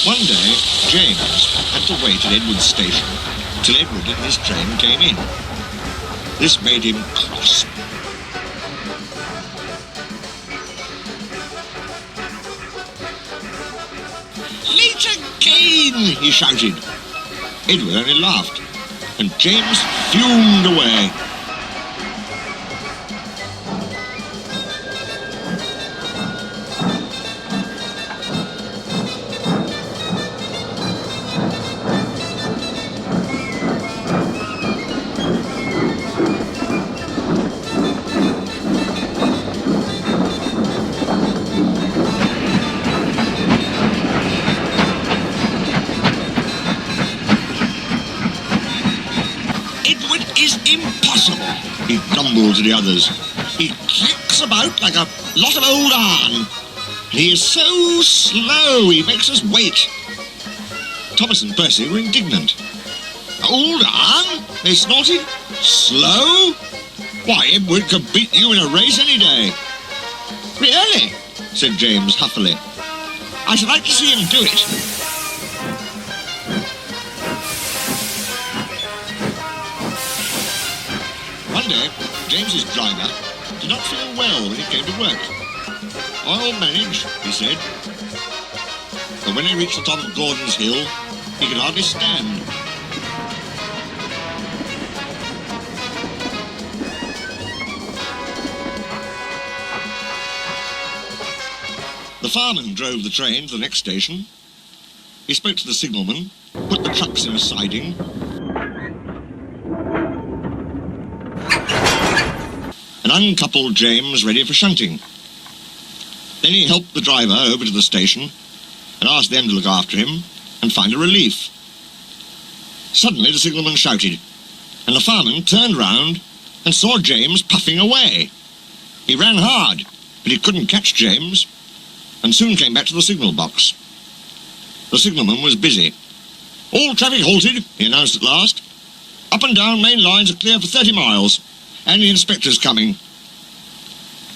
One day, James had to wait at Edward's station till Edward and his train came in. This made him cross. "Late again!" he shouted. Edward only laughed, and James fumed away. Impossible, he grumbled to the others. "He clicks about like a lot of old iron. He is so slow, he makes us wait." Thomas and Percy were indignant. "Old iron?" they snorted. "Slow? Why, Edward could beat you in a race any day." "Really?" said James huffily. "I should like to see him do it." One day, James's driver did not feel well when he came to work. "I'll manage," he said. But when he reached the top of Gordon's Hill, he could hardly stand. The fireman drove the train to the next station. He spoke to the signalman, put the trucks in a siding, and uncoupled James ready for shunting. Then he helped the driver over to the station and asked them to look after him and find a relief. Suddenly the signalman shouted, and the fireman turned round and saw James puffing away. He ran hard, but he couldn't catch James, and soon came back to the signal box. The signalman was busy. "All traffic halted," he announced at last. "Up and down main lines are clear for 30 miles. And the inspector's coming."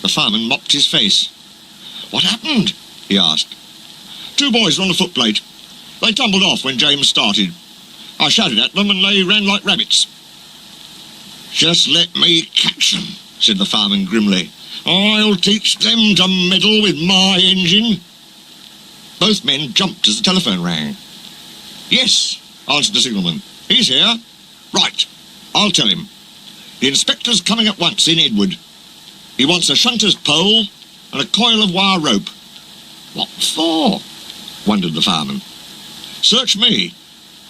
The fireman mopped his face. "What happened?" he asked. "Two boys were on the footplate. They tumbled off when James started. I shouted at them and they ran like rabbits." "Just let me catch them," said the fireman grimly. "I'll teach them to meddle with my engine." Both men jumped as the telephone rang. "Yes," answered the signalman. "He's here." "Right, I'll tell him. The inspector's coming at once in Edward. He wants a shunter's pole and a coil of wire rope." "What for?" wondered the fireman. "Search me,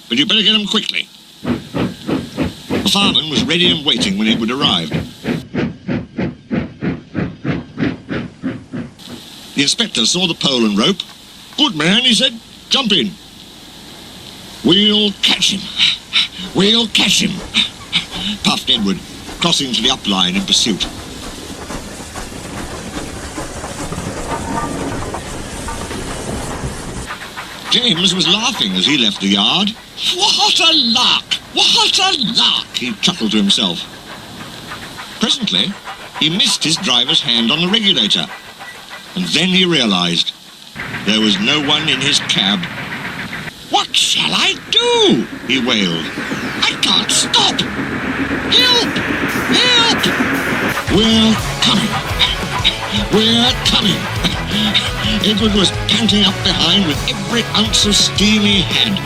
but you'd better get 'em quickly." The fireman was ready and waiting when Edward arrived. The inspector saw the pole and rope. "Good man," he said. "Jump in." "We'll catch him. We'll catch him," puffed Edward, crossing to the up line in pursuit. James was laughing as he left the yard. "What a lark! What a lark!" he chuckled to himself. Presently, he missed his driver's hand on the regulator, and then he realized there was no one in his cab. "What shall I do?" he wailed. "I can't stop! Help! Help! We're coming! We're coming!" Edward was panting up behind with every ounce of steam he had.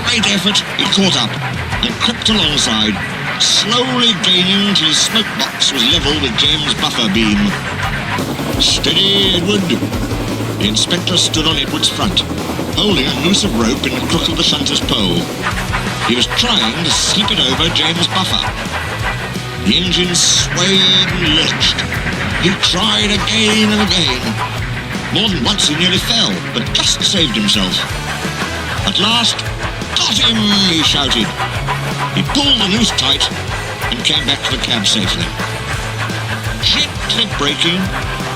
great effort, he caught up and crept alongside, slowly gaining till his smoke box was level with James' buffer beam. "Steady, Edward." The inspector stood on Edward's front, holding a noose of rope in the crook of the shunter's pole. He was trying to slip it over James' buffer. The engine swayed and lurched. He tried again and again. More than once he nearly fell, but just saved himself. At last, "Got him!" he shouted. He pulled the noose tight and came back to the cab safely. Gently braking,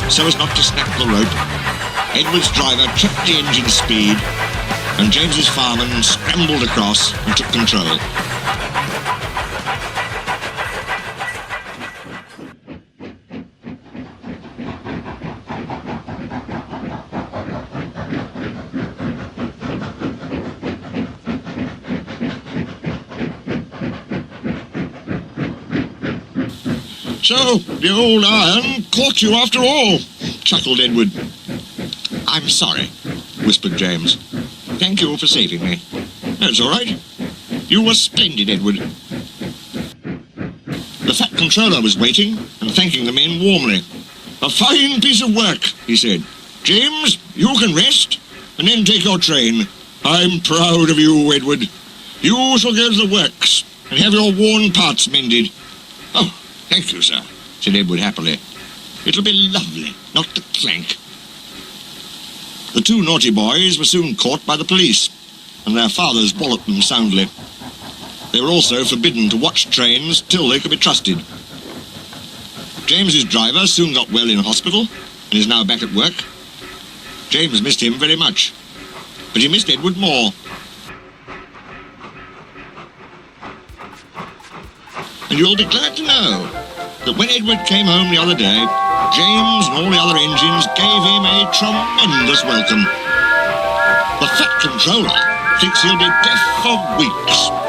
so as not to snap the rope, Edward's driver checked the engine speed, and James's fireman scrambled across and took control. "So, the old iron caught you after all," chuckled Edward. "I'm sorry," whispered James. "Thank you for saving me." "That's all right. You were splendid, Edward." The fat controller was waiting and thanking the men warmly. "A fine piece of work," he said. "James, you can rest and then take your train. I'm proud of you, Edward. You shall go to the works and have your worn parts mended." "Oh, thank you, sir," said Edward happily. "It'll be lovely not to clank." The two naughty boys were soon caught by the police, and their fathers walloped them soundly. They were also forbidden to watch trains till they could be trusted. James's driver soon got well in hospital and is now back at work. James missed him very much, but he missed Edward more. And you'll be glad to know that when Edward came home the other day, James and all the other engines gave him a tremendous welcome. The fat controller thinks he'll be deaf for weeks.